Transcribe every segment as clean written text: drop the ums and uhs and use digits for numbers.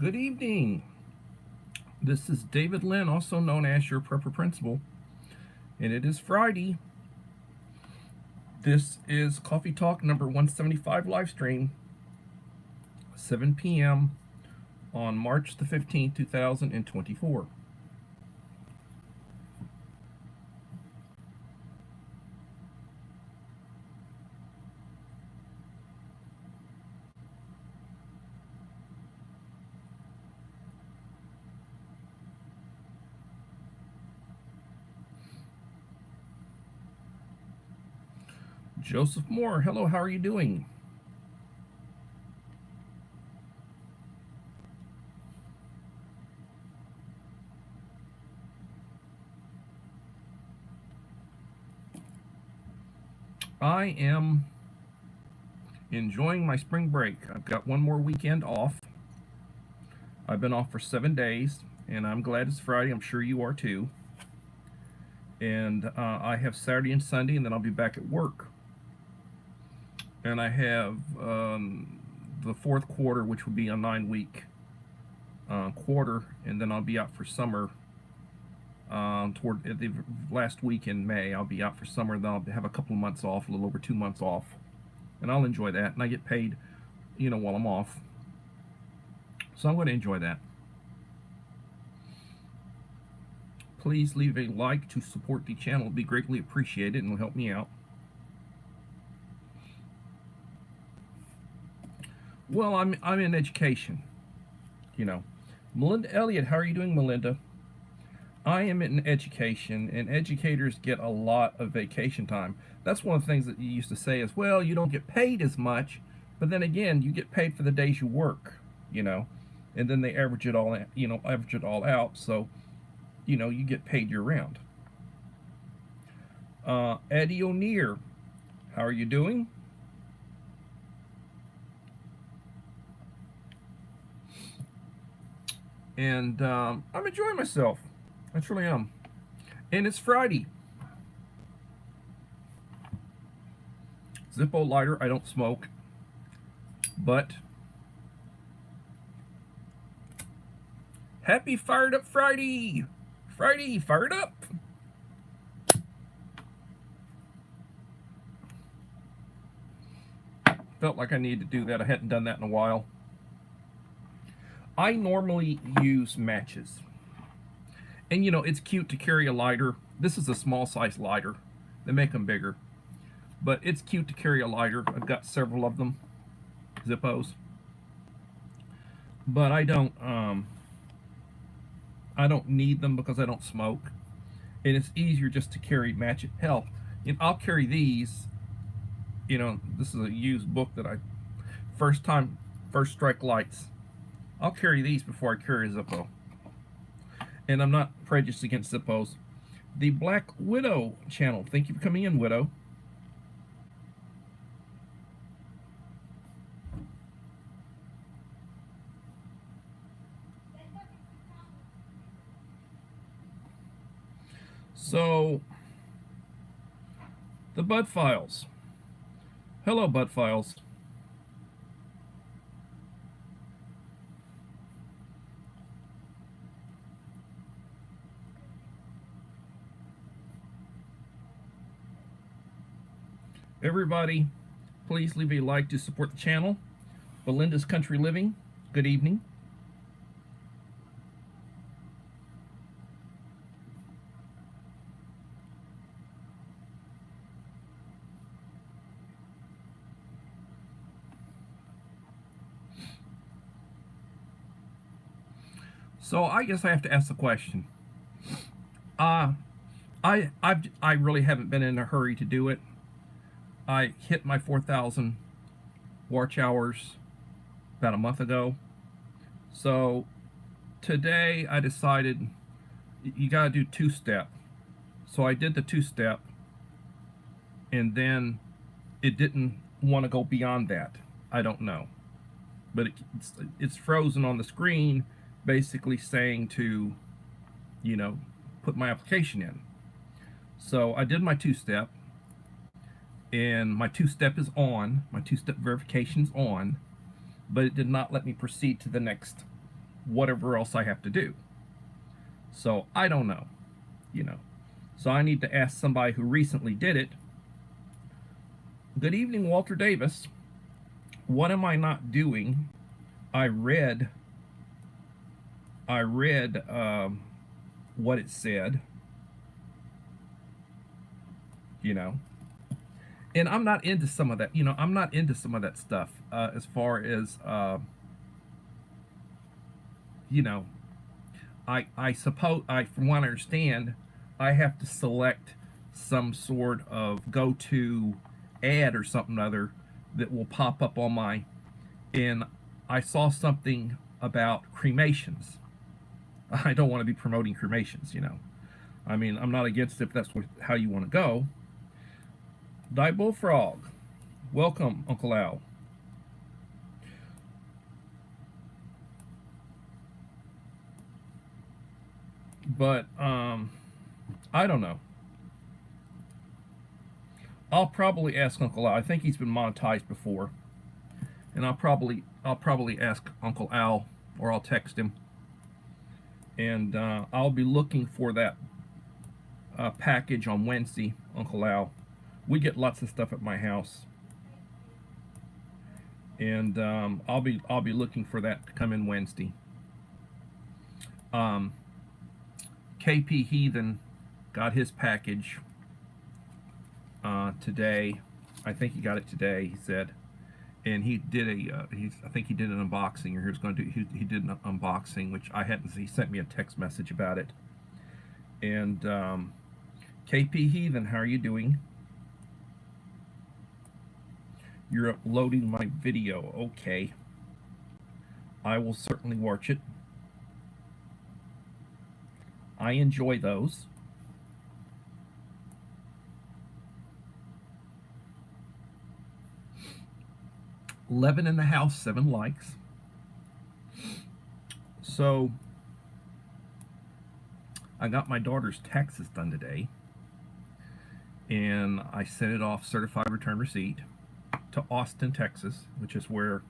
Good evening. This is David Lynn, also known as your Prepper Principal, and it is Friday. This is Coffee Talk number 175 live stream, 7 p.m. on March the 15th, 2024. Joseph Moore, hello, how are you doing? I am enjoying my spring break. I've got one more weekend off. I've been off for 7 days, and I'm glad it's Friday. I'm sure you are too. And I have Saturday and Sunday, and then I'll be back at work. And I have the fourth quarter, which would be a 9-week quarter, and then I'll be out for summer. Toward the last week in May, I'll be out for summer. Then I'll have a couple of months off, a little over 2 months off, and I'll enjoy that. And I get paid, while I'm off, so I'm going to enjoy that. Please leave a like to support the channel; it'd be greatly appreciated and will help me out. Well, I'm in education, Melinda Elliott, how are you doing, Melinda? I am in education, and educators get a lot of vacation time. That's one of the things that you used to say is, well, you don't get paid as much, but then again, you get paid for the days you work, and then they average it all, out, so, you get paid year round. Eddie O'Neill, how are you doing? And I'm enjoying myself. I truly am. And it's Friday. Zippo lighter, I don't smoke. But happy Fired Up Friday! Friday, fired up! Felt like I needed to do that. I hadn't done that in a while. I normally use matches. And it's cute to carry a lighter. This is a small size lighter. They make them bigger. But it's cute to carry a lighter. I've got several of them. Zippos. But I don't need them because I don't smoke. And it's easier just to carry matches. Hell, I'll carry these. This is a used book that First Strike Lights. I'll carry these before I carry a Zippo. And I'm not prejudiced against Zippos. The Black Widow channel. Thank you for coming in, Widow. So, the Bud Files. Hello, Bud Files. Everybody, please leave a like to support the channel. Belinda's Country Living, good evening. So I guess I have to ask the question. I really haven't been in a hurry to do it. I hit my 4,000 watch hours about a month ago. So today I decided you gotta do 2-step. So I did the 2-step, and then it didn't want to go beyond that. I don't know. But it's frozen on the screen, basically saying to, put my application in. So I did my 2-step. And my 2-step is on, my 2-step verification is on, but it did not let me proceed to the next whatever else I have to do. So I don't know, you know. So I need to ask somebody who recently did it. Good evening, Walter Davis. What am I not doing? I read what it said, you know, and I'm not into some of that. You know, I'm not into some of that stuff as far as you know. I suppose from what I understand, I have to select some sort of go-to ad or something other that will pop up on my. And I saw something about cremations. I don't want to be promoting cremations, you know. I mean, I'm not against it if that's how you want to go. Die Bullfrog, welcome, Uncle Al. But I don't know. I'll probably ask Uncle Al. I think he's been monetized before, and I'll probably ask Uncle Al, or I'll text him, and I'll be looking for that package on Wednesday, Uncle Al. We get lots of stuff at my house, and I'll be looking for that to come in Wednesday. KP Heathen got his package today. I think he got it today. He said, and he did I think he did an unboxing, or he was going to do. He did an unboxing, which I hadn't. He sent me a text message about it. And KP Heathen, how are you doing? You're uploading my video. Okay. I will certainly watch it. I enjoy those. Eleven in the house, 7 likes. So I got my daughter's taxes done today, and I sent it off certified return receipt to Austin, Texas, which is where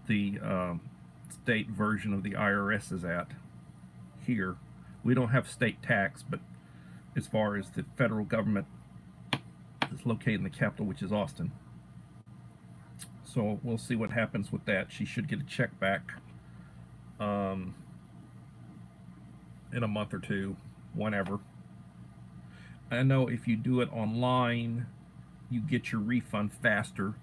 the state version of the IRS is at here. We don't have state tax, but as far as the federal government is located in the capital, which is Austin. So we'll see what happens with that. She should get a check back in a month or two, whenever. I know if you do it online, you get your refund faster,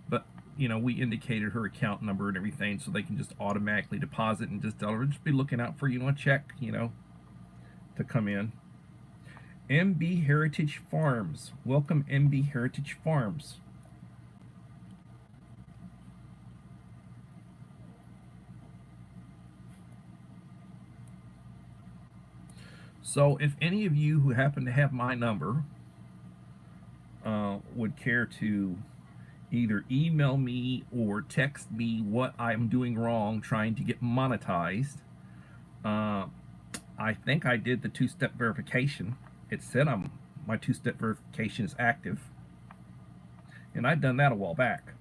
but you know, we indicated her account number and everything, so they can just automatically deposit and just tell her, just be looking out for, you know, a check, you know, to come in. MB Heritage Farms, welcome MB Heritage Farms. So if any of you who happen to have my number would care to either email me or text me what I'm doing wrong trying to get monetized, I think I did the 2-step verification. It said my 2-step verification is active, and I'd done that a while back.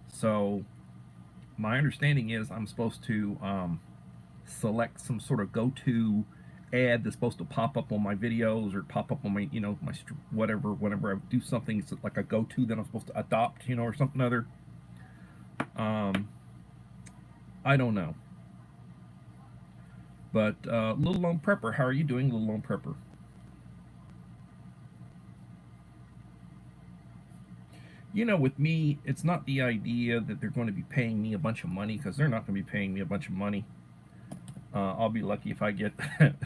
So my understanding is I'm supposed to select some sort of go-to ad that's supposed to pop up on my videos or pop up on my, you know, my whatever, whenever I do something, it's like a go-to that I'm supposed to adopt, you know, or something other. I don't know. But Little Lone Prepper, how are you doing, Little Lone Prepper? You know, with me, it's not the idea that they're going to be paying me a bunch of money, because they're not going to be paying me a bunch of money. I'll be lucky if I get,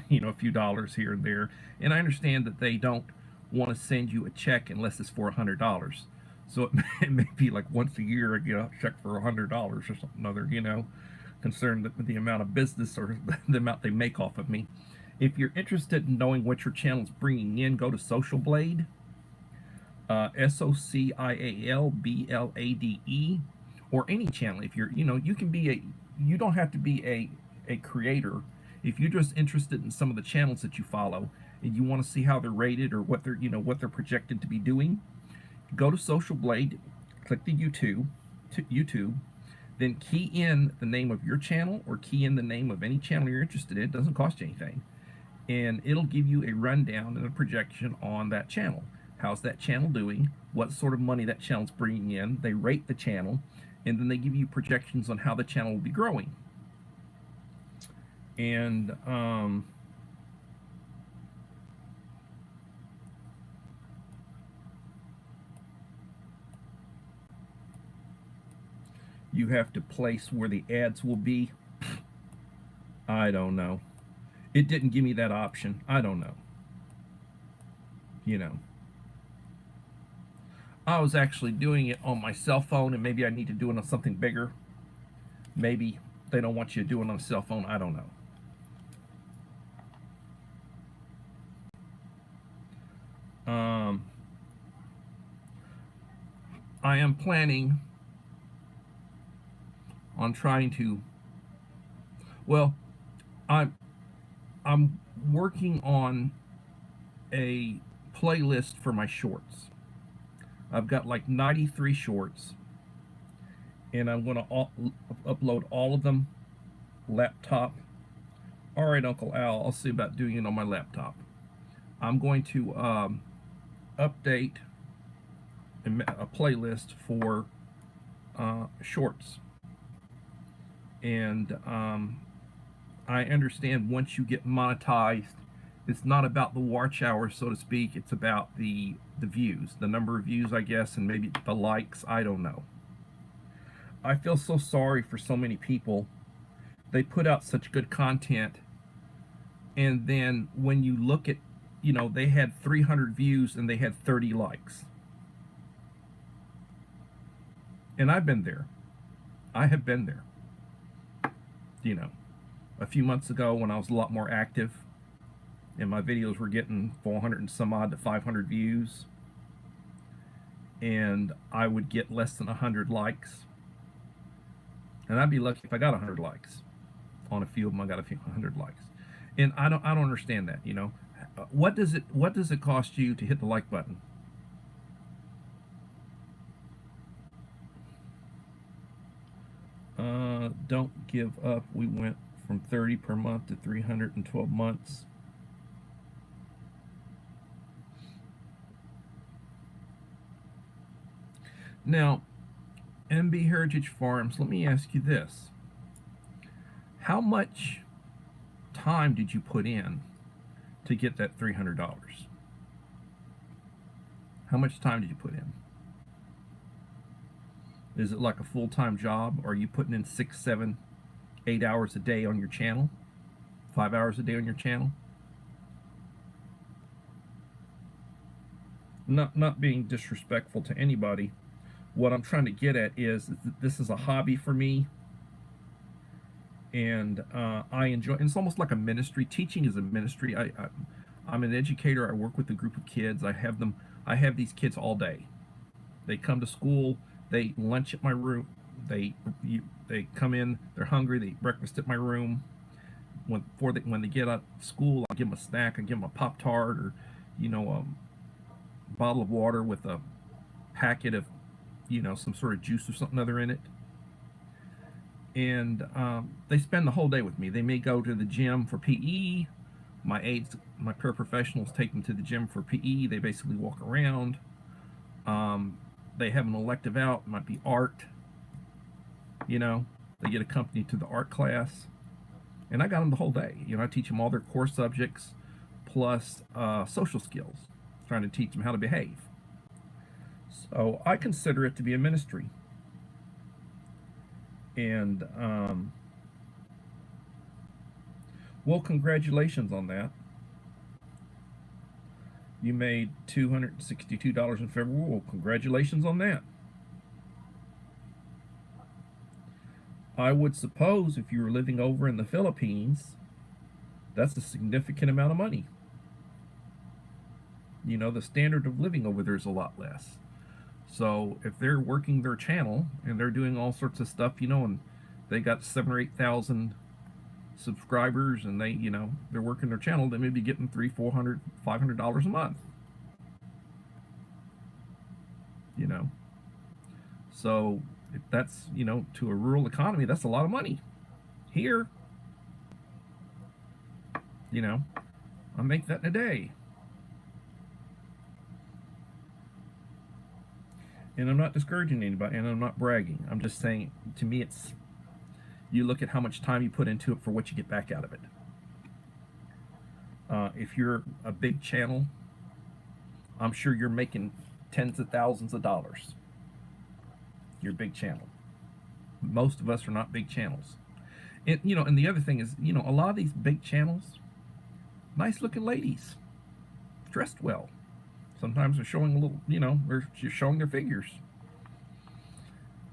you know, a few dollars here and there. And I understand that they don't want to send you a check unless it's for $100. So it may be like once a year I get a check for $100 or something other, you know, concerned with the amount of business or the amount they make off of me. If you're interested in knowing what your channel is bringing in, go to Social Blade, SOCIALBLADE, or any channel. If you're, you know, you can be you don't have to be a creator. If you're just interested in some of the channels that you follow and you want to see how they're rated or what they're, you know, what they're projected to be doing, go to Social Blade, click the YouTube, then key in the name of your channel or key in the name of any channel you're interested in. It doesn't cost you anything. And it'll give you a rundown and a projection on that channel. How's that channel doing? What sort of money that channel's bringing in? They rate the channel, and then they give you projections on how the channel will be growing. And you have to place where the ads will be. I don't know. It didn't give me that option. I don't know. You know. I was actually doing it on my cell phone, and maybe I need to do it on something bigger. Maybe they don't want you to do it on a cell phone. I don't know. I am planning on trying to, well, I'm working on a playlist for my shorts. I've got like 93 shorts, and I'm going to upload all of them laptop. All right, Uncle Al, I'll see about doing it on my laptop. I'm going to update a playlist for shorts. And I understand once you get monetized, it's not about the watch hours, so to speak. It's about the views, the number of views, I guess, and maybe the likes. I don't know. I feel so sorry for so many people. They put out such good content, and then when you look at, you know, they had 300 views and they had 30 likes. And I've been there. I have been there. You know, a few months ago when I was a lot more active and my videos were getting 400 and some odd to 500 views, and I would get less than 100 likes, and I'd be lucky if I got 100 likes. On a few of them I got a few 100 likes, and I don't understand that. You know, what does it cost you to hit the like button? Don't give up. We went from 30 per month to 312 months. Now, MB Heritage Farms, let me ask you this. How much time did you put in to get that $300? How much time did you put in? Is it like a full-time job? Or are you putting in 6, 7, 8 hours a day on your channel? 5 hours a day on your channel? Not being disrespectful to anybody. What I'm trying to get at is that this is a hobby for me, and I enjoy. And it's almost like a ministry. Teaching is a ministry. I'm an educator. I work with a group of kids. I have these kids all day. They come to school. They lunch at my room. They come in. They're hungry. They eat breakfast at my room. When they get out of school, I give them a snack. I give them a Pop-Tart, or, you know, a bottle of water with a packet of, you know, some sort of juice or something other in it. And they spend the whole day with me. They may go to the gym for PE. My aides, my paraprofessionals, take them to the gym for PE. They basically walk around. They have an elective out. It might be art. You know, they get accompanied to the art class. And I got them the whole day. You know, I teach them all their core subjects plus social skills, trying to teach them how to behave. So I consider it to be a ministry. And, well, congratulations on that. You made $262 in February. Well, congratulations on that. I would suppose if you were living over in the Philippines, that's a significant amount of money. You know, the standard of living over there is a lot less. So if they're working their channel and they're doing all sorts of stuff, you know, and they got 7,000 or 8,000 subscribers, and they, you know, they're working their channel, they may be getting $300, $400, $500 a month. You know, so If that's, to a rural economy, that's a lot of money. Here, I make that in a day. And I'm not discouraging anybody, and I'm not bragging. I'm just saying, to me, it's, you look at how much time you put into it for what you get back out of it. If you're a big channel, I'm sure you're making tens of thousands of dollars. You're a big channel. Most of us are not big channels. And the other thing is, a lot of these big channels, nice looking ladies, dressed well. Sometimes they're showing a little, they're just showing their figures.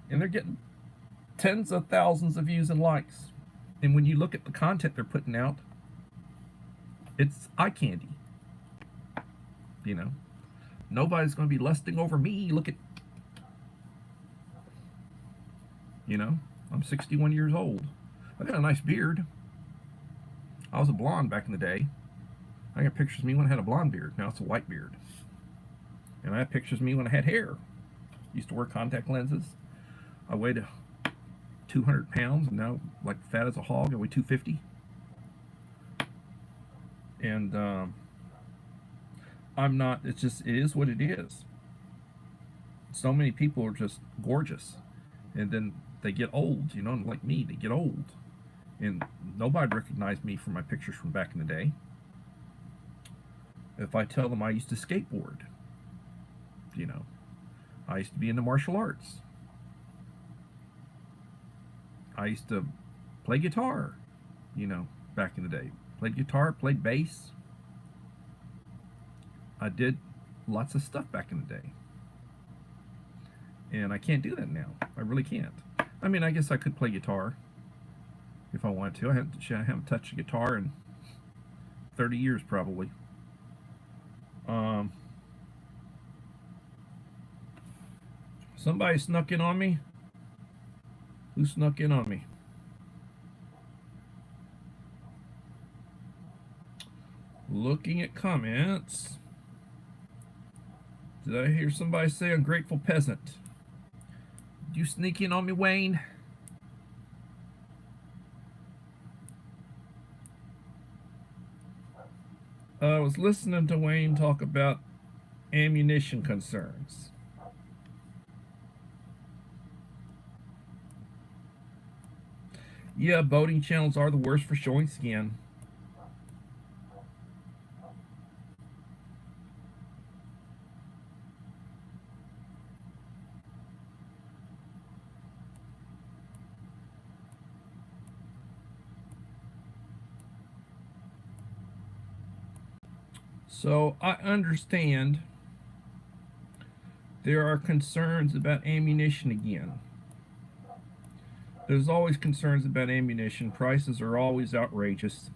And they're getting tens of thousands of views and likes. And when you look at the content they're putting out, it's eye candy. Nobody's going to be lusting over me. Look at, I'm 61 years old. I got a nice beard. I was a blonde back in the day. I got pictures of me when I had a blonde beard. Now it's a white beard. And I have pictures of me when I had hair. Used to wear contact lenses. I weighed 200 pounds, and now, like, fat as a hog, I weigh 250. And I'm not, it is what it is. So many people are just gorgeous. And then they get old, like me, they get old. And nobody recognized me from my pictures from back in the day. If I tell them I used to skateboard, I used to be into martial arts. I used to play guitar, back in the day. Played guitar, played bass. I did lots of stuff back in the day. And I can't do that now. I really can't. I mean, I guess I could play guitar if I wanted to. I haven't touched a guitar in 30 years probably. Somebody snuck in on me. Who snuck in on me? Looking at comments. Did I hear somebody say ungrateful peasant? Did you sneak in on me, Wayne? I was listening to Wayne talk about ammunition concerns. Yeah, boating channels are the worst for showing skin. So I understand there are concerns about ammunition again. There's always concerns about ammunition. Prices are always outrageous.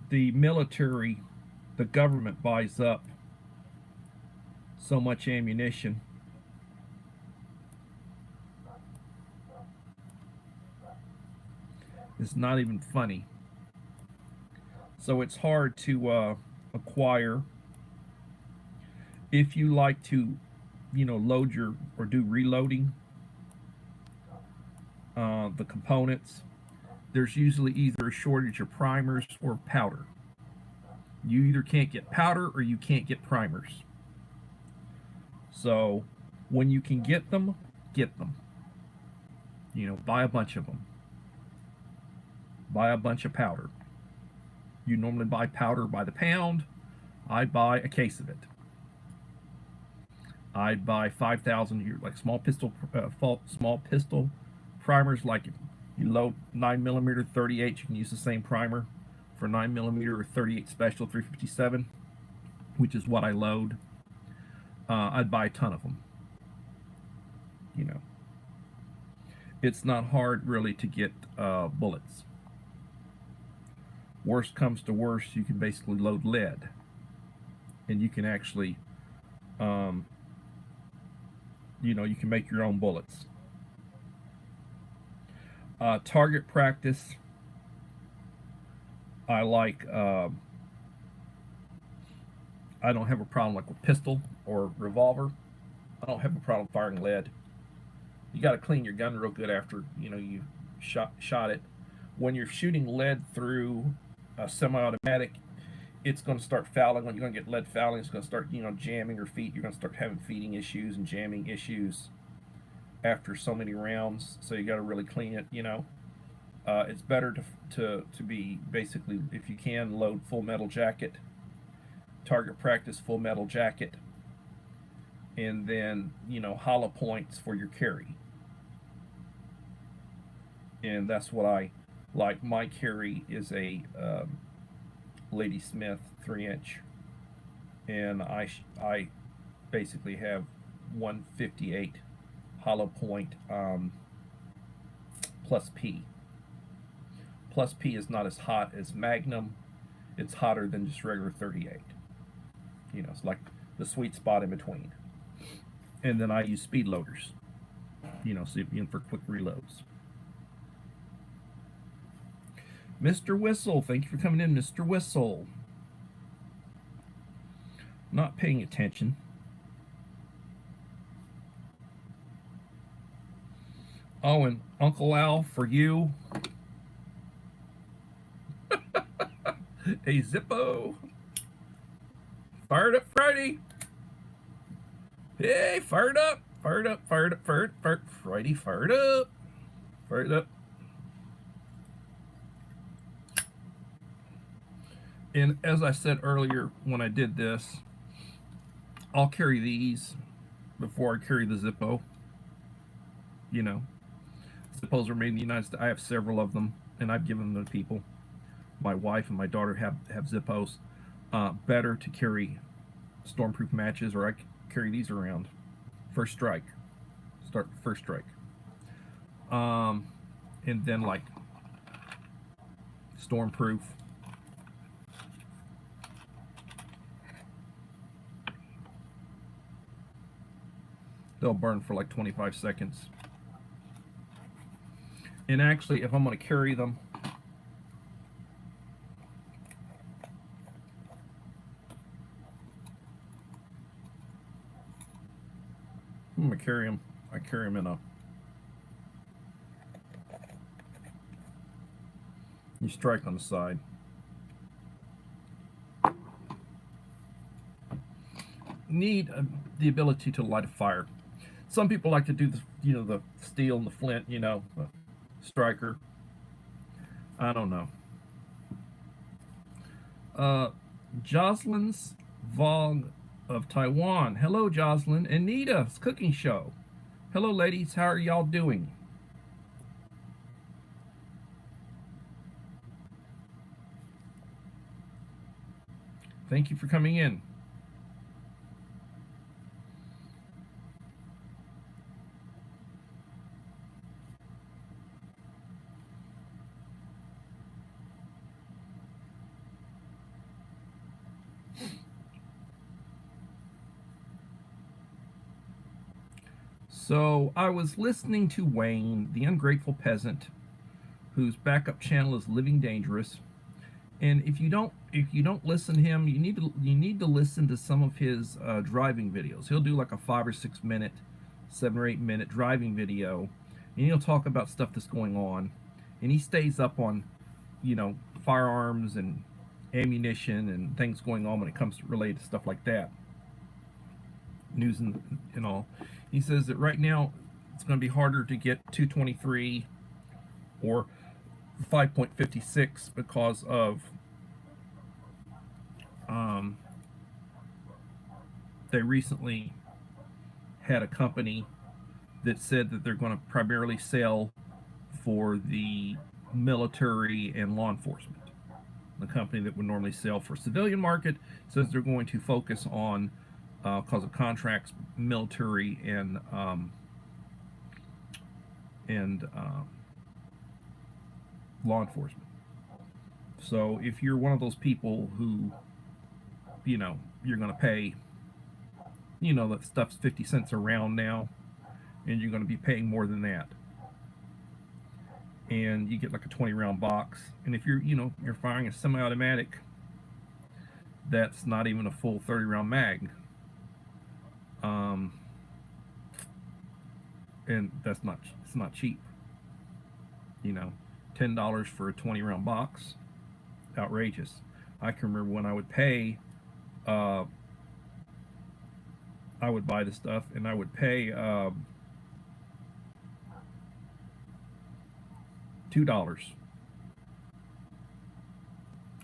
The military, the government buys up so much ammunition. It's not even funny. So it's hard to acquire. If you like to, load or do reloading, the components, there's usually either a shortage of primers or powder. You either can't get powder or you can't get primers. So when you can get them, get them. Buy a bunch of them. Buy a bunch of powder. You normally buy powder by the pound. I buy a case of it. I'd buy 5,000 like small pistol primers. Like if you load 9mm 38, you can use the same primer for 9mm or 38 special 357, which is what I load. I'd buy a ton of them. It's not hard really to get bullets. Worst comes to worst, you can basically load lead, and you can actually, you can make your own bullets. Target practice, I like. I don't have a problem like with pistol or revolver. I don't have a problem firing lead. You got to clean your gun real good after you shot it. When you're shooting lead through a semi-automatic, it's going to start fouling. When you're going to get lead fouling, it's going to start jamming your feet. You're going to start having feeding issues and jamming issues after so many rounds. So you got to really clean it. It's better to be basically, if you can, load full metal jacket, target practice full metal jacket, and then hollow points for your carry. And that's what I like. My carry is a Lady Smith 3-inch, and I basically have 158 hollow point plus P. Plus P is not as hot as Magnum. It's hotter than just regular 38. It's like the sweet spot in between. And then I use speed loaders, so for quick reloads. Mr. Whistle, thank you for coming in, Mr. Whistle. Not paying attention. Oh, and Uncle Al, for you. A Zippo. Fired up Friday. Hey, fired up. Fired up, fired up, fired up. Friday, fired up. Fired up. And as I said earlier when I did this, I'll carry these before I carry the Zippo. Zippos are made in the United States. I have several of them, and I've given them to people. My wife and my daughter have Zippos. Better to carry stormproof matches, or I carry these around. First strike. Start first strike. And then like stormproof. They'll burn for like 25 seconds. And actually, if I'm going to carry them, I'm going to carry them. I carry them in a. You strike on the side. Need the ability to light a fire. Some people like to do the the steel and the flint, the striker. I don't know. Jocelyn's Vlog of Taiwan. Hello, Jocelyn. Anita's cooking show. Hello, ladies. How are y'all doing? Thank you for coming in. So I was listening to Wayne, the ungrateful peasant, whose backup channel is Living Dangerous. And if you don't listen to him, you need to listen to some of his driving videos. He'll do like a 5 or 6 minute, 7 or 8 minute driving video, and he'll talk about stuff that's going on. And he stays up on, firearms and ammunition and things going on when it comes to related to stuff like that, news and all. He says that right now it's going to be harder to get 223 or 5.56 because of they recently had a company that said that they're going to primarily sell for the military and law enforcement. The company that would normally sell for civilian market says they're going to focus on, because of contracts, military and law enforcement. So if you're one of those people who, you're going to pay, that stuff's 50 cents a round now, and you're going to be paying more than that. And you get like a 20 round box. And if you're firing a semi-automatic, that's not even a full 30 round mag. and it's not cheap. You know, $10 for a 20 round box, outrageous. I can remember when I would pay, uh, I would buy the stuff and I would pay $2,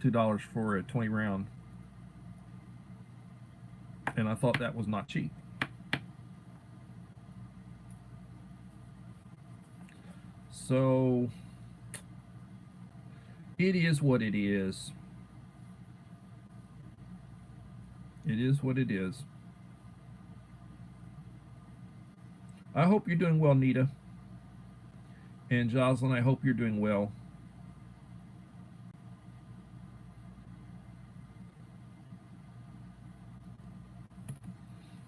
$2 for a 20 round, and I thought that was not cheap. So it is what it is. It is what it is. I hope you're doing well, Nita. And Jocelyn, I hope you're doing well.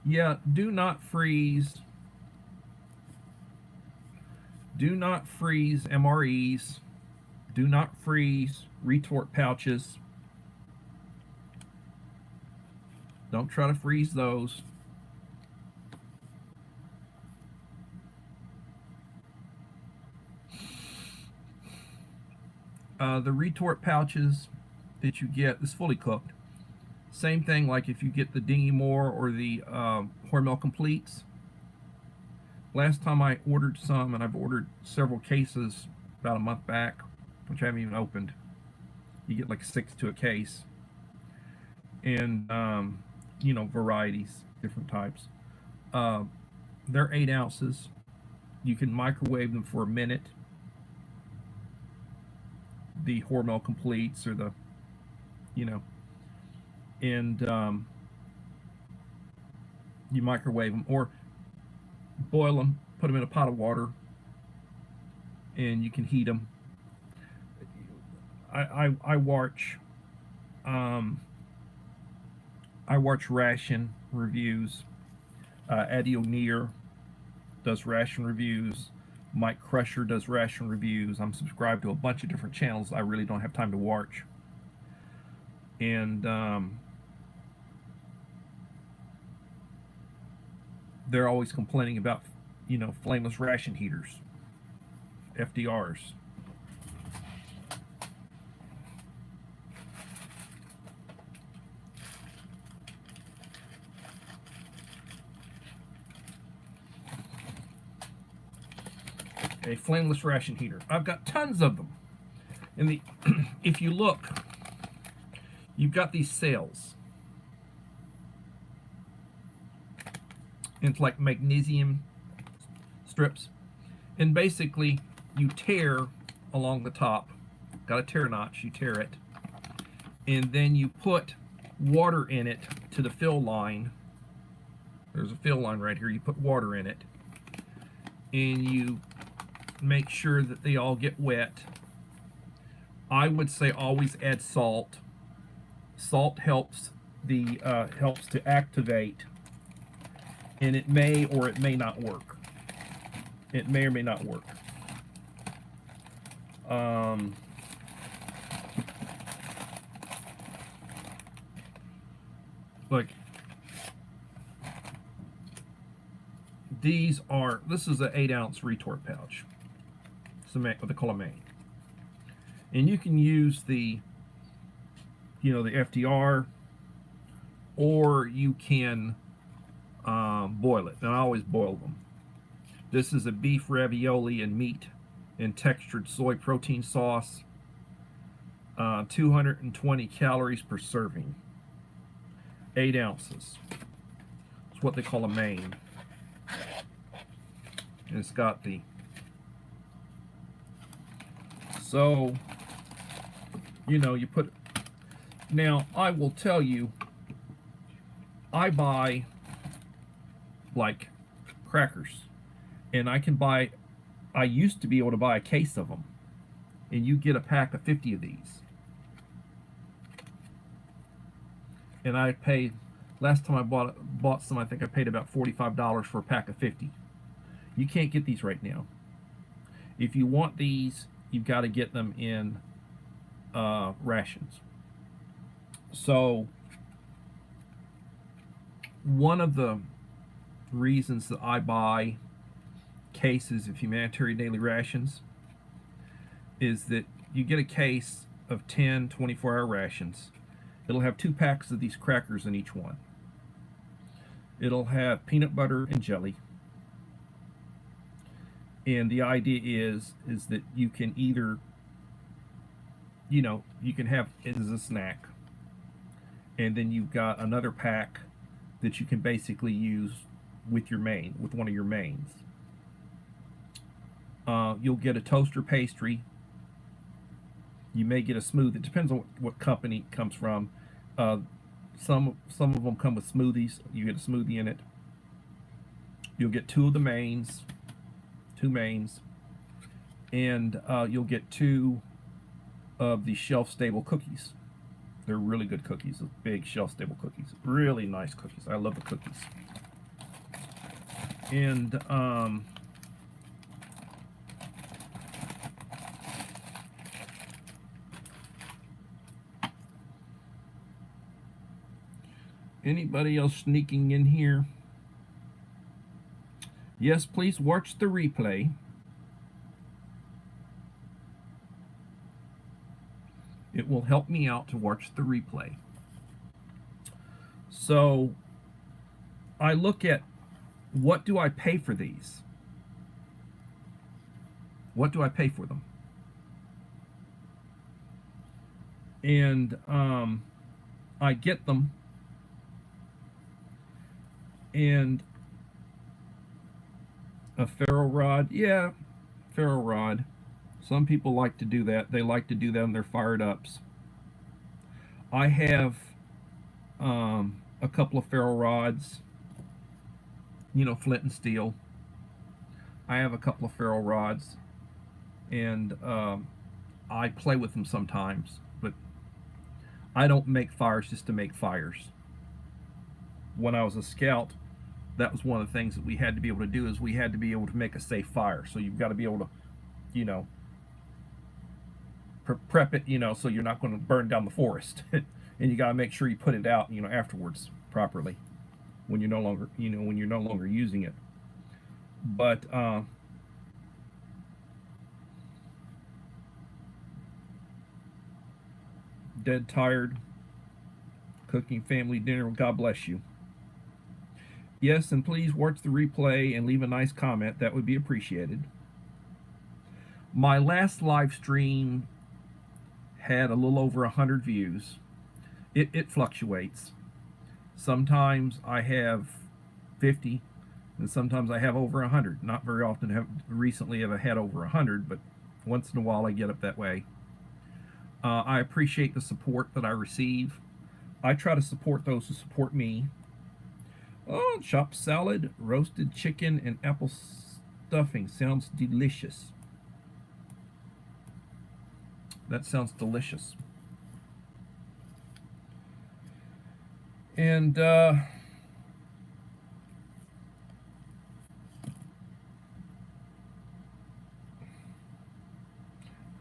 Yeah, do not freeze. Do not freeze MREs. Do not freeze retort pouches. Don't try to freeze those. The retort pouches that you get is fully cooked. Same thing like if you get the Dingy Moore or the Hormel Completes. Last time I ordered some, and I've ordered several cases about a month back, which I haven't even opened. You get like 6 to a case. And, you know, varieties, different types. They're 8 ounces. You can microwave them for a minute. The Hormel Completes or the, you know, and you microwave them or boil them, put them in a pot of water, and you can heat them. I watch ration reviews. Eddie O'Neill does ration reviews. Mike Crusher does ration reviews. I'm subscribed to a bunch of different channels I really don't have time to watch. And they're always complaining about, you know, flameless ration heaters, FDRs. A flameless ration heater. I've got tons of them. And the if you look, you've got these sails. It's like magnesium strips. And basically you tear along the top. Got a tear notch, you tear it. And then you put water in it to the fill line. There's a fill line right here. You put water in it. And you make sure that they all get wet. I would say always add salt. Salt helps helps to activate, and it may or it may not work. It may or may not work. Like this is an 8 ounce retort pouch. What they call a main, and you can use the, you know, the FDR, or you can boil it. And I always boil them. This is a beef ravioli and meat and textured soy protein sauce. 220 calories per serving. 8 ounces. It's what they call a main. And it's got the, so, you know, you put, now I will tell you, I buy like crackers, and I used to be able to buy a case of them, and you get a pack of 50 of these. And I paid, last time I bought some, I think I paid about $45 for a pack of 50. You can't get these right now. If you want these, you've got to get them in rations. So one of the reasons that I buy cases of humanitarian daily rations is that you get a case of 10 24-hour rations. It'll have 2 packs of these crackers in each one. It'll have peanut butter and jelly. And the idea is that you can either, you can have it as a snack, and then you've got another pack that you can basically use with with one of your mains. You'll get a toaster pastry. You may get a smoothie. It depends on what company it comes from. Some of them come with smoothies. You get a smoothie in it. You'll get 2 of the mains, 2 mains, and you'll get 2 of the shelf-stable cookies. They're really good cookies, big shelf-stable cookies. Really nice cookies. I love the cookies. And anybody else sneaking in here? Yes, please watch the replay. It will help me out to watch the replay. So I look at, what do I pay for these? What do I pay for them? And I get them, and a ferro rod, yeah, ferro rod. Some people like to do that. They like to do that on their fired ups. I have a couple of ferro rods, flint and steel. I have a couple of ferro rods, and I play with them sometimes, but I don't make fires just to make fires. When I was a scout, that was one of the things that we had to be able to do, is we had to be able to make a safe fire. So you've got to be able to, prep it, so you're not going to burn down the forest. And you got to make sure you put it out, afterwards properly when you're no longer using it. But dead tired, cooking family dinner. God bless you. Yes, and please watch the replay and leave a nice comment. That would be appreciated. My last live stream had a little over 100 views. It fluctuates. Sometimes I have 50, and sometimes I have over 100. Not very often. Recently have I had over 100, but once in a while I get up that way. I appreciate the support that I receive. I try to support those who support me. Oh, chopped salad, roasted chicken, and apple stuffing. Sounds delicious. That sounds delicious. And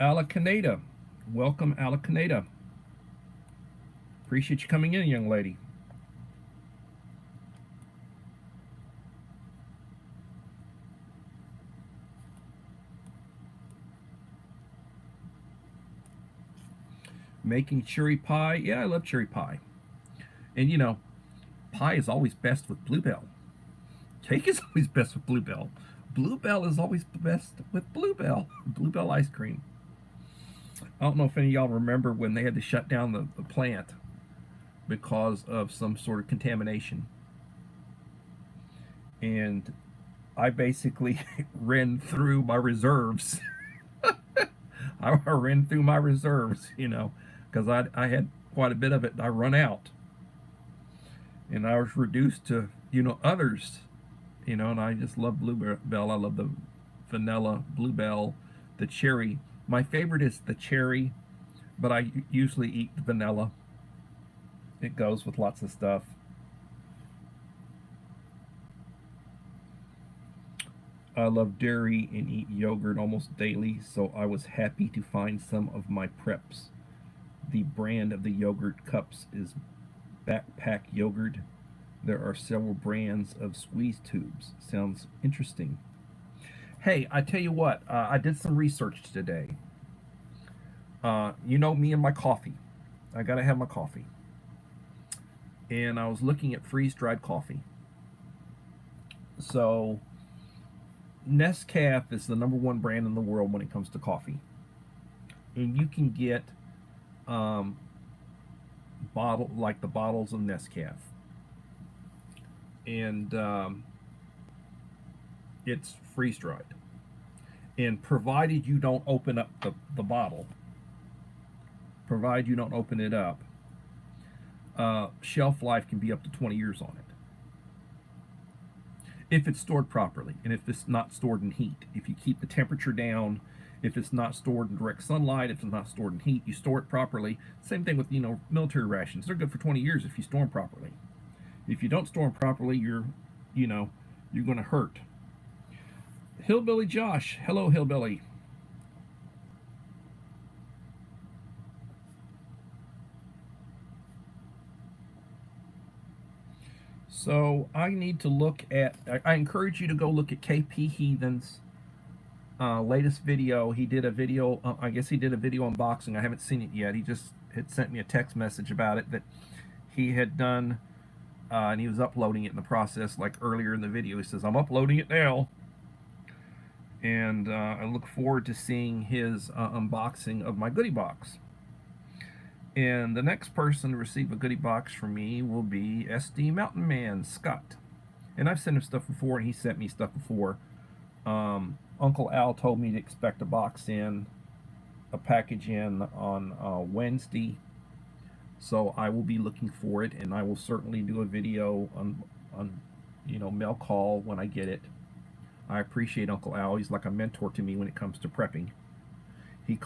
Alacaneda. Welcome, Alacaneda. Appreciate you coming in, young lady. Making cherry pie. Yeah, I love cherry pie. And pie is always best with bluebell. Cake is always best with bluebell. Bluebell is always best with bluebell. Bluebell ice cream. I don't know if any of y'all remember when they had to shut down the plant because of some sort of contamination. And I basically ran through my reserves. I ran through my reserves, because I had quite a bit of it. I run out. And I was reduced to, others, and I just love bluebell. I love the vanilla, bluebell, the cherry. My favorite is the cherry, but I usually eat the vanilla. It goes with lots of stuff. I love dairy and eat yogurt almost daily, so I was happy to find some of my preps. The brand of the yogurt cups is Backpack Yogurt. There are several brands of squeeze tubes. Sounds interesting. Hey, I tell you what, I did some research today. You know me and my coffee. I gotta have my coffee. And I was looking at freeze dried coffee. So, Nescafe is the number one brand in the world when it comes to coffee. And you can get um, like the bottles of Nescafe. And it's freeze dried. And provided you don't open up the bottle, provided you don't open it up, shelf life can be up to 20 years on it. If it's stored properly and if it's not stored in heat. If you keep the temperature down, if it's not stored in direct sunlight, if it's not stored in heat, you store it properly. Same thing with, military rations. They're good for 20 years if you store them properly. If you don't store them properly, you know, you're going to hurt. Hillbilly Josh. Hello, Hillbilly. So I need to look at. I encourage you to go look at KP Heathen's latest video. He did a video. I guess he did a video unboxing. I haven't seen it yet. He just had sent me a text message about it that he had done, and he was uploading it in the process. Like earlier in the video, he says, "I'm uploading it now," and I look forward to seeing his unboxing of my goodie box. And the next person to receive a goodie box from me will be SD Mountain Man, Scott. And I've sent him stuff before, and he sent me stuff before. Uncle Al told me to expect a package in on Wednesday. So I will be looking for it, and I will certainly do a video on mail call when I get it. I appreciate Uncle Al. He's like a mentor to me when it comes to prepping. He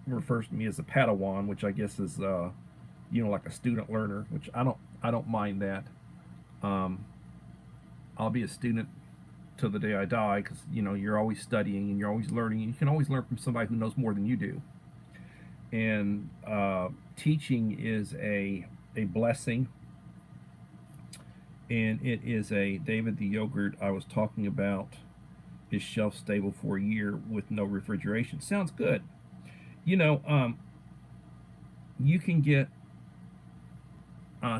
refers to me as a Padawan, which I guess is like a student learner, which I don't mind that. I'll be a student till the day I die because you're always studying and you're always learning. You can always learn from somebody who knows more than you do. And teaching is a blessing. And it is David the yogurt I was talking about is shelf stable for a year with no refrigeration. Sounds good. You can get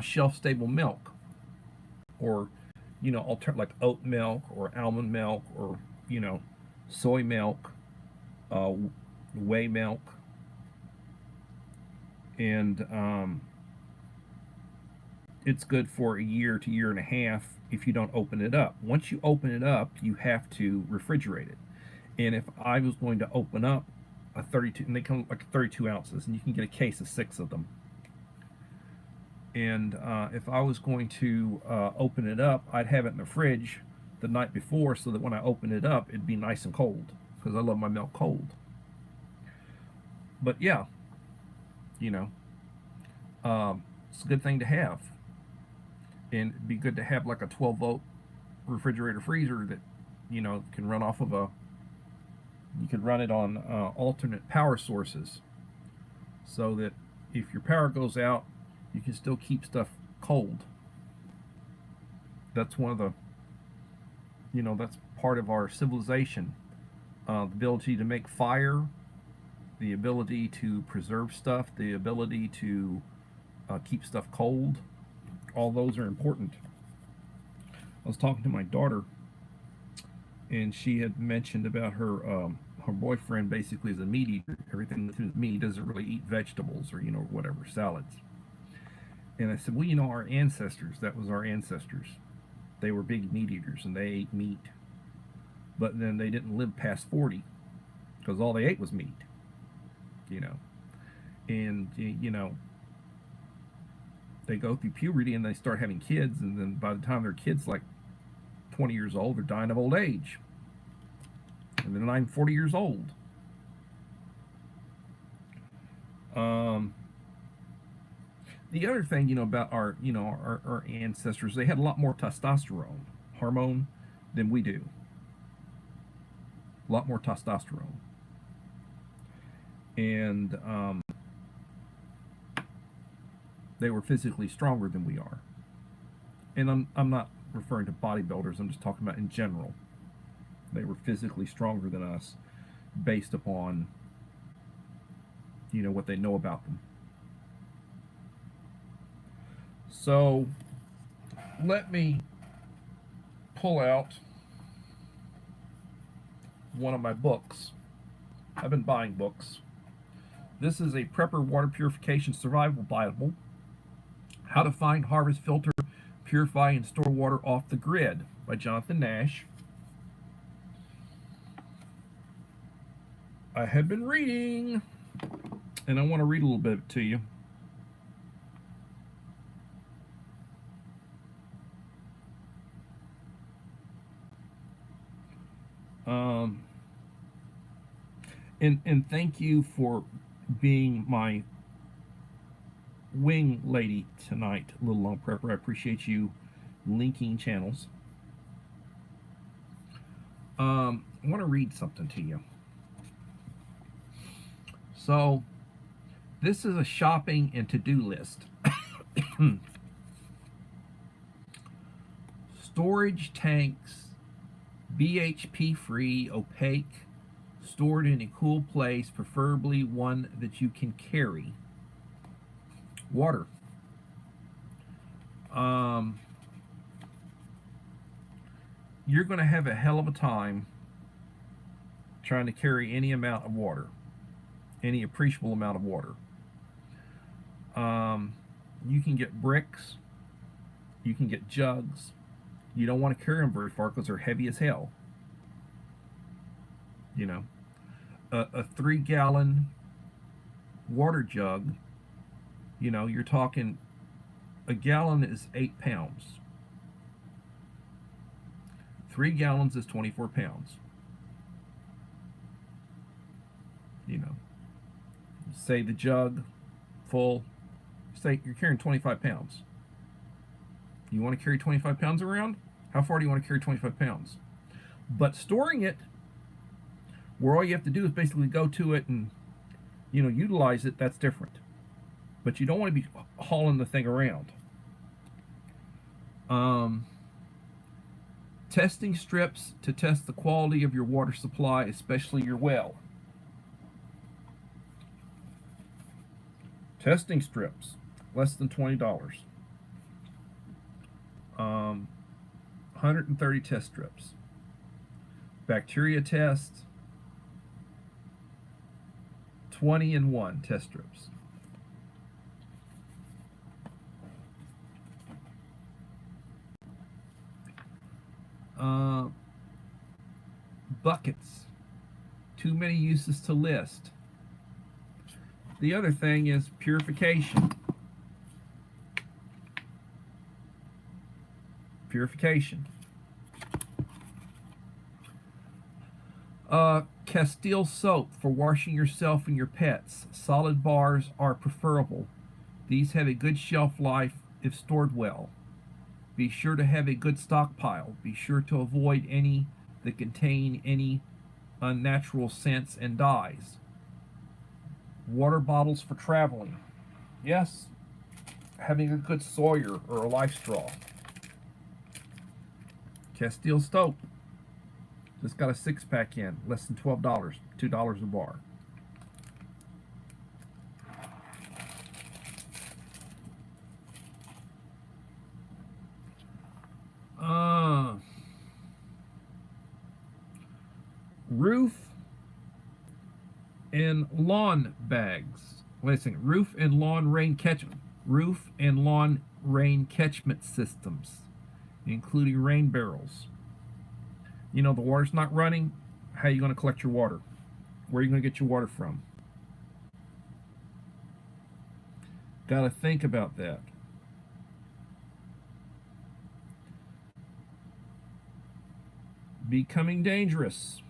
shelf stable milk, or like oat milk or almond milk, or soy milk, whey milk, and it's good for a year to year and a half if you don't open it up. Once you open it up, you have to refrigerate it. And if I was going to open up a 32, and they come like 32 ounces, and you can get a case of 6 of them. And if I was going to open it up, I'd have it in the fridge the night before so that when I open it up, it'd be nice and cold, because I love my milk cold. But yeah, it's a good thing to have. And it'd be good to have like a 12-volt refrigerator freezer that, can run off of you could run it on alternate power sources, so that if your power goes out, you can still keep stuff cold. That's one of the, that's part of our civilization. The ability to make fire, the ability to preserve stuff, the ability to keep stuff cold. All those are important. I was talking to my daughter, and she had mentioned about her boyfriend basically is a meat eater. Everything with his meat, he doesn't really eat vegetables or whatever, salads. And I said, well, our ancestors, that was our ancestors. They were big meat eaters and they ate meat. But then they didn't live past 40 because all they ate was meat. And they go through puberty and they start having kids, and then by the time their kids like 20 years old, they're dying of old age. And they're not even 40 years old. The other thing, about our ancestors, they had a lot more testosterone hormone than we do. A lot more testosterone. And they were physically stronger than we are. And I'm not referring to bodybuilders, I'm just talking about in general. They were physically stronger than us based upon, what they know about them. So let me pull out one of my books. I've been buying books. This is a Prepper Water Purification Survival Bible. How to Find, Harvest, Filter, Purify, and Store Water Off the Grid by Jonathan Nash. I have been reading, and I want to read a little bit to you. And thank you for being my wing lady tonight, Little Long Prepper. I appreciate you linking channels. I want to read something to you. So, this is a shopping and to-do list. Storage tanks, BHP free, opaque, stored in a cool place, preferably one that you can carry. Water. You're going to have a hell of a time trying to carry any amount of water, any appreciable amount of water. You can get bricks, you can get jugs. You don't want to carry them very far because they're heavy as hell. A 3-gallon water jug, you're talking, a gallon is 8 pounds. 3 gallons is 24 pounds. Say the jug full, say you're carrying 25 pounds. You want to carry 25 pounds around? How far do you want to carry 25 pounds? But storing it, where all you have to do is basically go to it and, utilize it, that's different. But you don't want to be hauling the thing around. Testing strips to test the quality of your water supply, especially your well. Testing strips, less than $20. 130 test strips. Bacteria test, 20-in-1 test strips. Buckets, too many uses to list. The other thing is purification. Purification. Castile soap for washing yourself and your pets. Solid bars are preferable. These have a good shelf life if stored well. Be sure to have a good stockpile. Be sure to avoid any that contain any unnatural scents and dyes. Water bottles for traveling. Yes, having a good Sawyer or a Life Straw. Castile soap. Just got a 6-pack in, less than $12, $2 a bar. Roof and lawn bags. Wait a second. Roof and lawn rain catchment systems, including rain barrels. The water's not running. How are you going to collect your water? Where are you going to get your water from? Got to think about that. Becoming dangerous.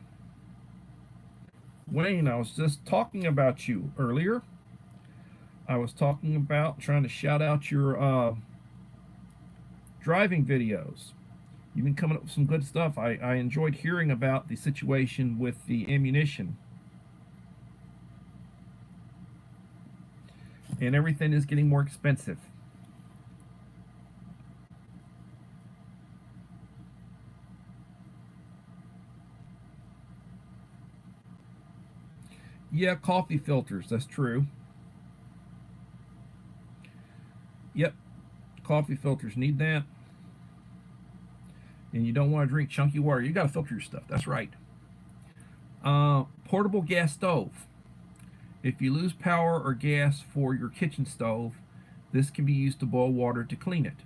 Wayne, I was just talking about you earlier. I was talking about trying to shout out your driving videos. You've been coming up with some good stuff. I enjoyed hearing about the situation with the ammunition. And everything is getting more expensive. Yeah, coffee filters, that's true. Yep, coffee filters need that. And you don't want to drink chunky water. You got to filter your stuff. That's right. Portable gas stove. If you lose power or gas for your kitchen stove, this can be used to boil water to clean it.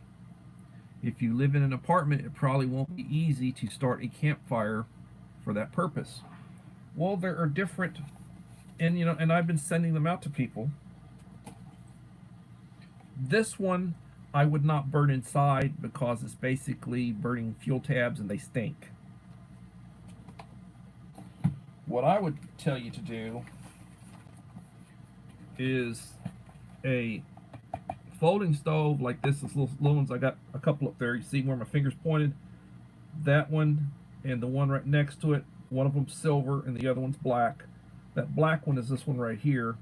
If you live in an apartment, it probably won't be easy to start a campfire for that purpose. Well, there are different, and I've been sending them out to people. This one I would not burn inside because it's basically burning fuel tabs and they stink. What I would tell you to do is a folding stove like this little ones. I got a couple up there. You see where my finger's pointed? That one and the one right next to it. One of them's silver and the other one's black. That black one is this one right here.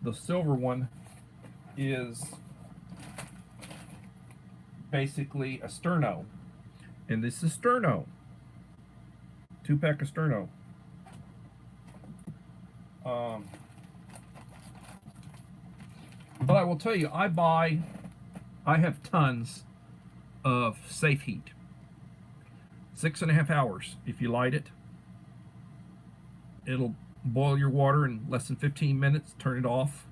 The silver one is basically a sterno. And this is sterno. 2-pack of sterno. But I will tell you, I have tons of safe heat. 6.5 hours. If you light it, it'll boil your water in less than 15 minutes. Turn it off,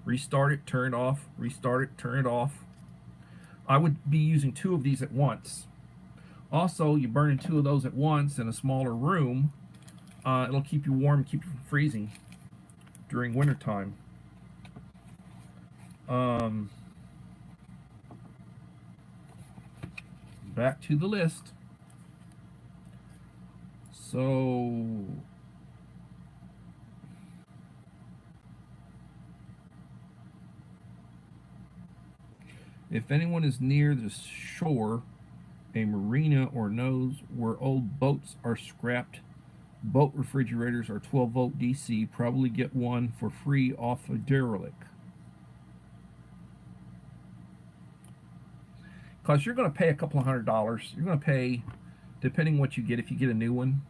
restart it, turn it off, restart it, turn it off. I would be using 2 of these at once. Also, you burn in 2 of those at once in a smaller room. It'll keep you warm, keep you from freezing during winter time. Back to the list. So if anyone is near the shore, a marina, or knows where old boats are scrapped, boat refrigerators are 12-volt DC. Probably get one for free off a derelict. Because you're going to pay a couple of $100. You're going to pay, depending what you get, if you get a new one.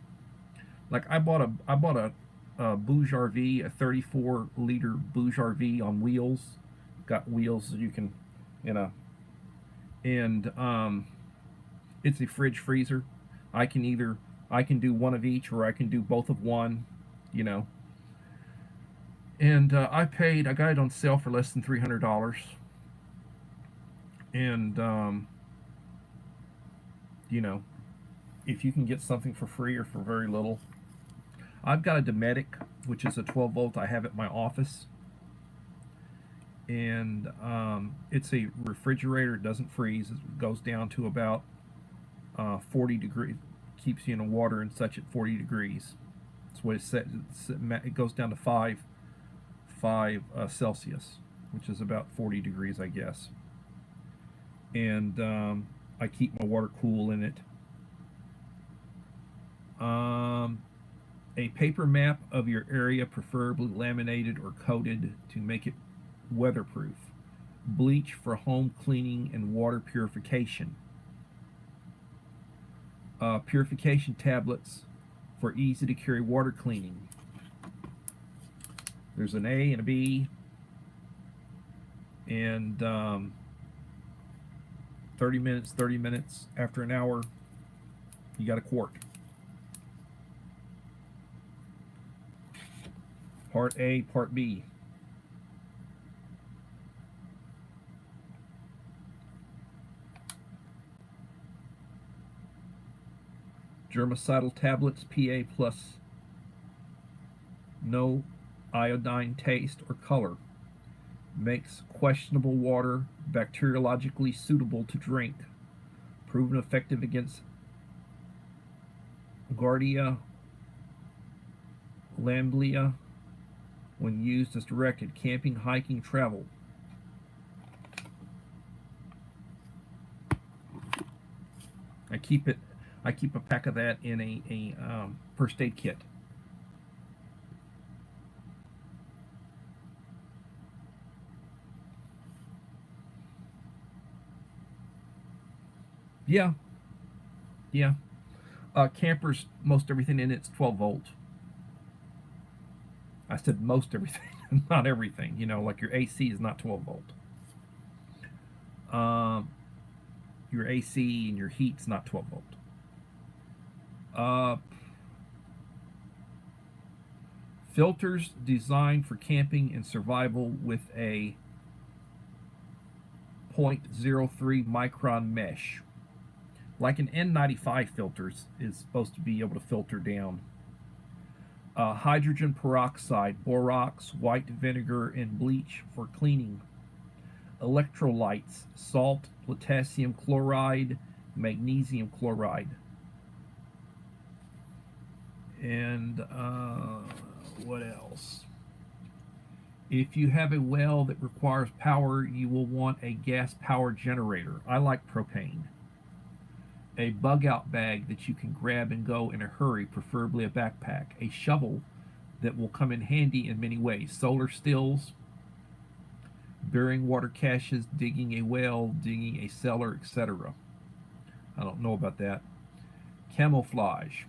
Like I bought a Bouge RV, a 34-liter Bouge RV on wheels. Got wheels so you can, and it's a fridge freezer. I can do one of each, or I can do both of one, And I got it on sale for less than $300. And if you can get something for free or for very little. I've got a Dometic, which is a 12-volt. I have at my office. And it's a refrigerator. It doesn't freeze. It goes down to about 40 degrees. Keeps you in the water and such at 40 degrees. That's what it's set. It goes down to 5 Celsius, which is about 40 degrees, I guess. And I keep my water cool in it. A paper map of your area, preferably laminated or coated to make it weatherproof. Bleach for home cleaning and water purification. Purification tablets for easy to carry water cleaning. There's an A and a B. And 30 minutes, after an hour, you got a quart. Part A, Part B. Germicidal tablets, PA plus. No iodine taste or color. Makes questionable water bacteriologically suitable to drink. Proven effective against Giardia lamblia when used as directed. Camping, hiking, travel. I keep a pack of that in a first aid kit. Yeah. Campers, most everything in it's 12 volt. I said most everything, not everything. You know, like your AC is not 12 volt. Um, your AC and your heat's not 12 volt. Uh, Filters designed for camping and survival with a 0.03 micron mesh. Like an N95 filters is supposed to be able to filter down hydrogen peroxide, borax, white vinegar, and bleach for cleaning. Electrolytes, salt, potassium chloride, magnesium chloride. And what else? If you have a well that requires power, you will want a gas power generator. I like propane. A bug out bag that you can grab and go in a hurry, preferably a backpack. A shovel that will come in handy in many ways. Solar stills, burying water caches, digging a well, digging a cellar, etc. I don't know about that. Camouflage.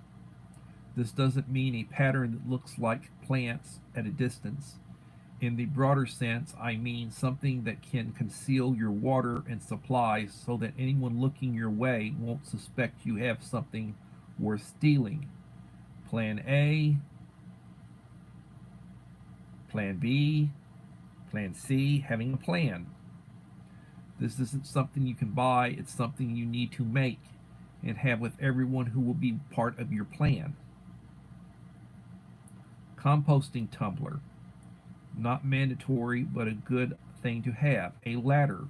This doesn't mean a pattern that looks like plants at a distance. In the broader sense, I mean something that can conceal your water and supplies so that anyone looking your way won't suspect you have something worth stealing. Plan A, Plan B, Plan C, having a plan. This isn't something you can buy, it's something you need to make and have with everyone who will be part of your plan. Composting tumbler. Not mandatory, but a good thing to have. A ladder.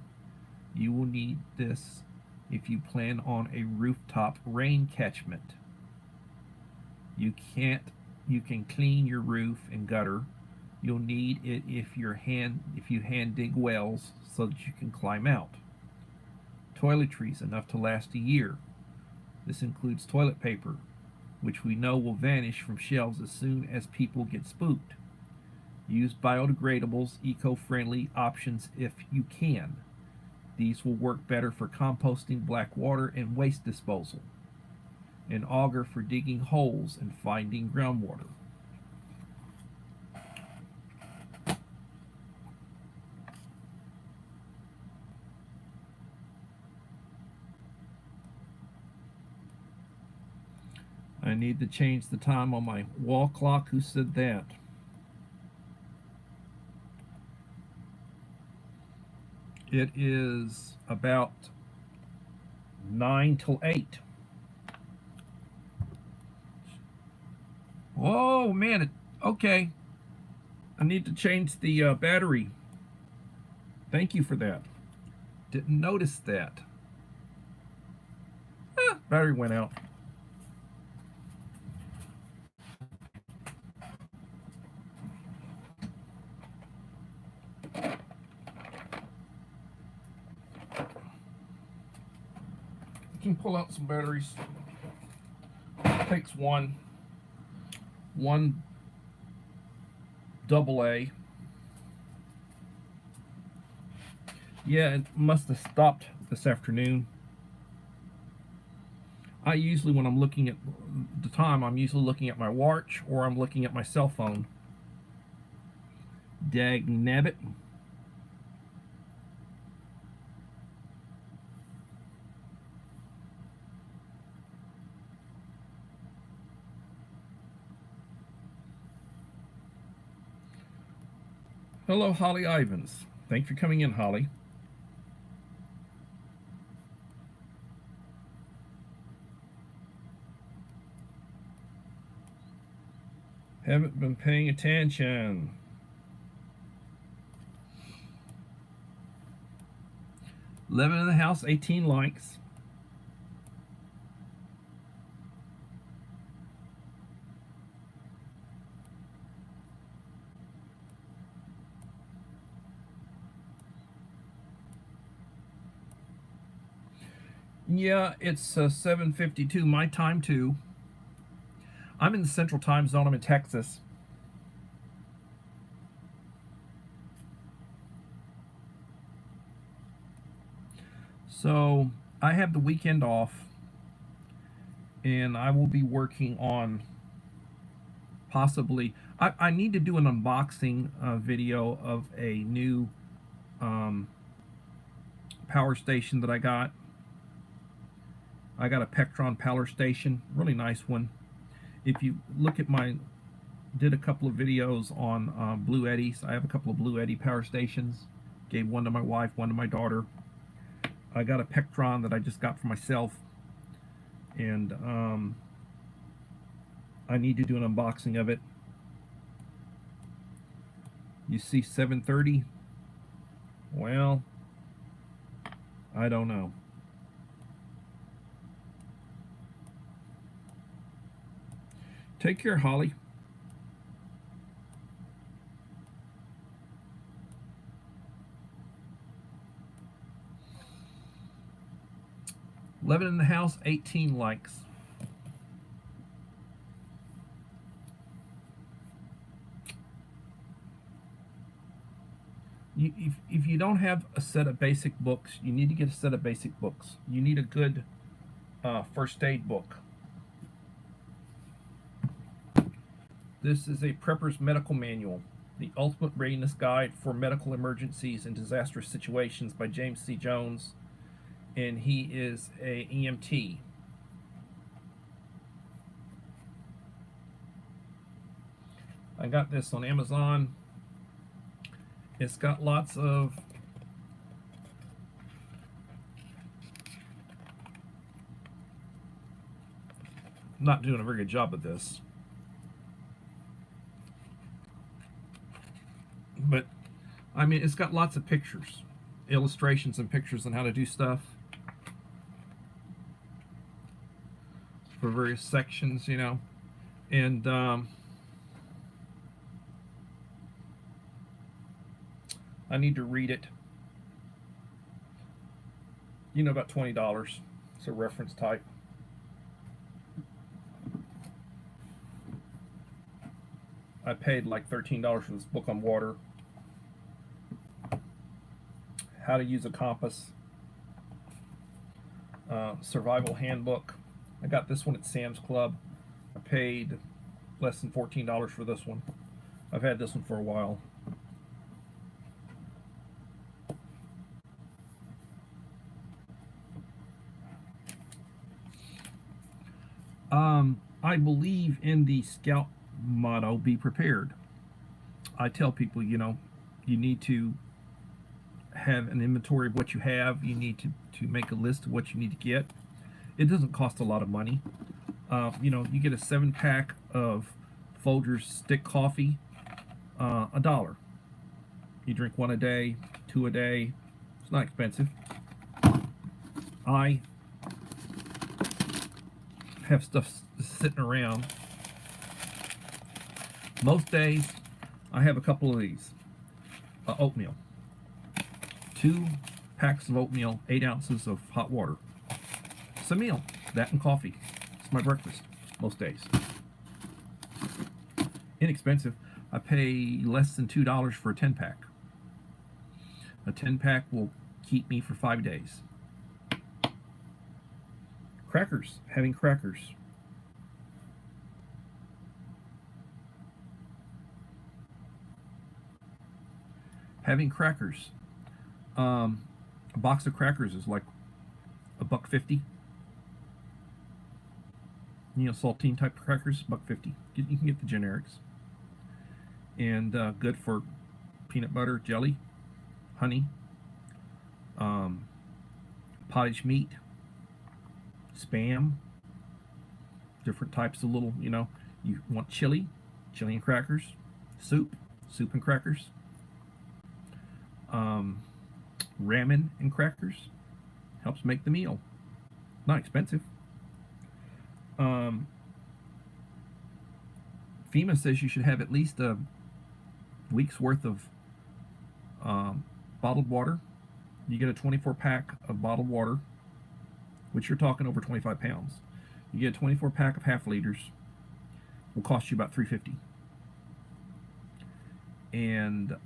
You will need this if you plan on a rooftop rain catchment. You can clean your roof and gutter. You'll need it if you hand dig wells so that you can climb out. Toiletries enough to last a year. This includes toilet paper, which we know will vanish from shelves as soon as people get spooked. Use biodegradables, eco-friendly options if you can. These will work better for composting black water and waste disposal. An auger for digging holes and finding groundwater. I need to change the time on my wall clock. Who said that? It is about 9 till 8. Oh man, okay. I need to change the battery. Thank you for that. Didn't notice that. Battery went out. You can pull out some batteries. It takes one double A. Yeah, it must have stopped this afternoon. I usually, when I'm looking at the time, I'm usually looking at my watch or I'm looking at my cell phone. Dag nabbit. Hello, Holly Ivans. Thanks for coming in, Holly. Haven't been paying attention. Living in the house, 18 likes. Yeah, it's 7:52 my time too. I'm in the Central Time Zone. I'm in Texas. So I have the weekend off, and I will be working on possibly. I need to do an unboxing video of a new um, power station that I got. I got a Pectron power station, really nice one. If you look at did a couple of videos on Blue Eddies. I have a couple of Blue Eddy power stations. Gave one to my wife, one to my daughter. I got a Pectron that I just got for myself, and I need to do an unboxing of it. You see 730? Well, I don't know. Take care, Holly. Living in the house, 18 likes. If you don't have a set of basic books, you need to get a set of basic books. You need a good first aid book. This is a Prepper's Medical Manual, The Ultimate Readiness Guide for Medical Emergencies and Disastrous Situations by James C. Jones, and he is a EMT. I got this on Amazon. It's got lots of not doing a very good job of this, but I mean, it's got lots of pictures, illustrations and pictures on how to do stuff for various sections, you know, and I need to read it. You know, about $20. It's a reference type. I paid like $13 for this book on water. How to use a compass. Survival handbook. I got this one at Sam's Club. I paid less than $14 for this one. I've had this one for a while. I believe in the Scout motto, be prepared. I tell people, you know, you need to have an inventory of what you have. You need to make a list of what you need to get. It doesn't cost a lot of money. You know, you get a 7-pack of Folgers stick coffee, $1. You drink 1 a day, 2 a day. It's not expensive. I have stuff sitting around. Most days, I have a couple of these. Oatmeal. 2 packs of oatmeal, 8 ounces of hot water. It's a meal. That and coffee. It's my breakfast most days. Inexpensive. I pay less than $2 for a 10-pack. A 10-pack will keep me for 5 days. Crackers. Having crackers. Having crackers. A box of crackers is like $1.50. You know, saltine type crackers, $1.50. You can get the generics. And good for peanut butter, jelly, honey, pottage meat, Spam, different types of little, you know, you want chili and crackers, soup and crackers, ramen and crackers, helps make the meal. Not expensive. FEMA says you should have at least a week's worth of bottled water. You get a 24-pack of bottled water, which you're talking over 25 pounds. You get a 24-pack of half liters, will cost you about $3.50. And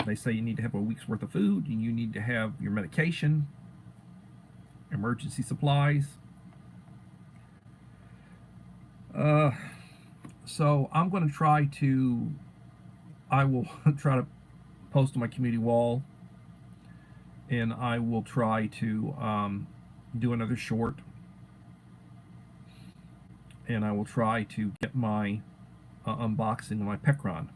they say you need to have a week's worth of food, and you need to have your medication, emergency supplies. So I'm going to try to, I will try to post on my community wall, and I will try to do another short, and I will try to get my unboxing of my Pecron.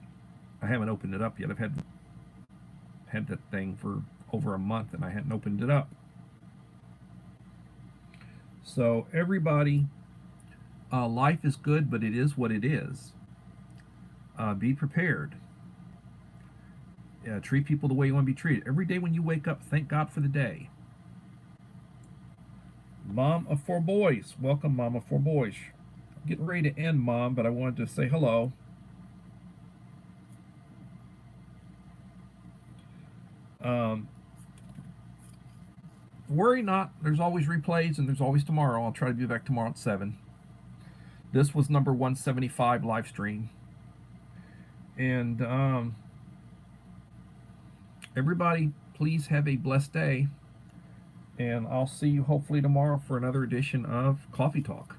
I haven't opened it up yet. I've had that thing for over a month, and I hadn't opened it up. So everybody, life is good, but it is what it is. Be prepared. Treat people the way you want to be treated. Every day when you wake up, thank God for the day. Mom of 4 boys. Welcome, Mom of 4 boys. I'm getting ready to end, Mom, but I wanted to say hello. Worry not. There's always replays, and there's always tomorrow. I'll try to be back tomorrow at 7. This was number 175 live stream. And everybody, please have a blessed day. And I'll see you hopefully tomorrow for another edition of Coffee Talk.